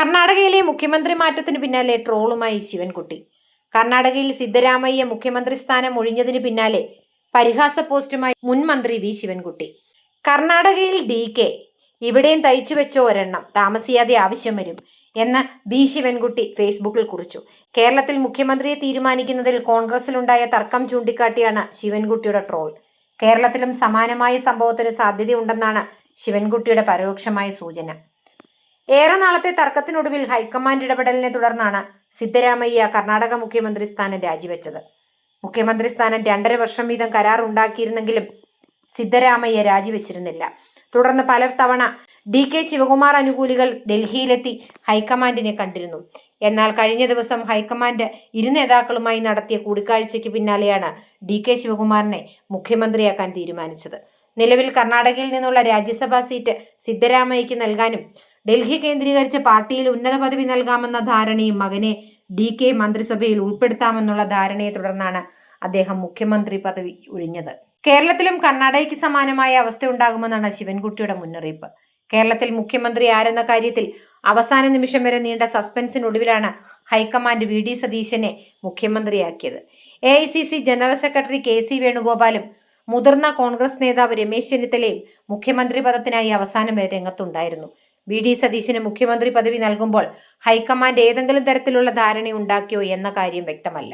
കർണാടകയിലെ മുഖ്യമന്ത്രി മാറ്റത്തിന് പിന്നാലെ ട്രോളുമായി ശിവൻകുട്ടി. കർണാടകയിൽ സിദ്ധരാമയ്യ മുഖ്യമന്ത്രി സ്ഥാനം ഒഴിഞ്ഞതിന് പിന്നാലെ പരിഹാസ പോസ്റ്റുമായി മുൻ മന്ത്രി വി ശിവൻകുട്ടി. കർണാടകയിൽ DK ഇവിടെയും തയ്ച്ചു വെച്ചോ ഒരെണ്ണം, താമസിയാതെ ആവശ്യം വരും എന്ന് വി ശിവൻകുട്ടി ഫേസ്ബുക്കിൽ കുറിച്ചു. കേരളത്തിൽ മുഖ്യമന്ത്രിയെ തീരുമാനിക്കുന്നതിൽ കോൺഗ്രസിലുണ്ടായ തർക്കം ചൂണ്ടിക്കാട്ടിയാണ് ശിവൻകുട്ടിയുടെ ട്രോൾ. കേരളത്തിലും സമാനമായ സംഭവത്തിന് സാധ്യതയുണ്ടെന്നാണ് ശിവൻകുട്ടിയുടെ പരോക്ഷമായ സൂചന. ഏറെ നാളത്തെ തർക്കത്തിനൊടുവിൽ ഹൈക്കമാൻഡ് ഇടപെടലിനെ തുടർന്നാണ് സിദ്ധരാമയ്യ കർണാടക മുഖ്യമന്ത്രി സ്ഥാനം രാജിവെച്ചത്. മുഖ്യമന്ത്രി സ്ഥാനം 2.5 വർഷം വീതം കരാർ ഉണ്ടാക്കിയിരുന്നെങ്കിലും സിദ്ധരാമയ്യ രാജിവെച്ചിരുന്നില്ല. തുടർന്ന് പല തവണ DK ശിവകുമാർ അനുകൂലികൾ ഡൽഹിയിലെത്തി ഹൈക്കമാൻഡിനെ കണ്ടിരുന്നു. എന്നാൽ കഴിഞ്ഞ ദിവസം ഹൈക്കമാൻഡ് ഇരു നേതാക്കളുമായി നടത്തിയ കൂടിക്കാഴ്ചയ്ക്ക് പിന്നാലെയാണ് DK ശിവകുമാറിനെ മുഖ്യമന്ത്രിയാക്കാൻ തീരുമാനിച്ചത്. നിലവിൽ കർണാടകയിൽ നിന്നുള്ള രാജ്യസഭാ സീറ്റ് സിദ്ധരാമയ്യയ്ക്ക് നൽകാനും ഡൽഹി കേന്ദ്രീകരിച്ച് പാർട്ടിയിൽ ഉന്നത പദവി നൽകാമെന്ന ധാരണയും മകനെ DK മന്ത്രിസഭയിൽ ഉൾപ്പെടുത്താമെന്നുള്ള ധാരണയെ തുടർന്നാണ് അദ്ദേഹം മുഖ്യമന്ത്രി പദവി ഒഴിഞ്ഞത്. കേരളത്തിലും കർണാടകയ്ക്ക് സമാനമായ അവസ്ഥയുണ്ടാകുമെന്നാണ് ശിവൻകുട്ടിയുടെ മുന്നറിയിപ്പ്. കേരളത്തിൽ മുഖ്യമന്ത്രി ആരെന്ന കാര്യത്തിൽ അവസാന നിമിഷം വരെ നീണ്ട സസ്പെൻസിനൊടുവിലാണ് ഹൈക്കമാൻഡ് VD സതീശനെ മുഖ്യമന്ത്രിയാക്കിയത്. AICC ജനറൽ സെക്രട്ടറി KC വേണുഗോപാലും മുതിർന്ന കോൺഗ്രസ് നേതാവ് രമേശ് ചെന്നിത്തലയും മുഖ്യമന്ത്രി പദത്തിനായി അവസാനം വരെ രംഗത്തുണ്ടായിരുന്നു. VD സതീശന് മുഖ്യമന്ത്രി പദവി നൽകുമ്പോൾ ഹൈക്കമാൻഡ് ഏതെങ്കിലും തരത്തിലുള്ള ധാരണയുണ്ടാക്കിയോ എന്ന കാര്യം വ്യക്തമല്ല.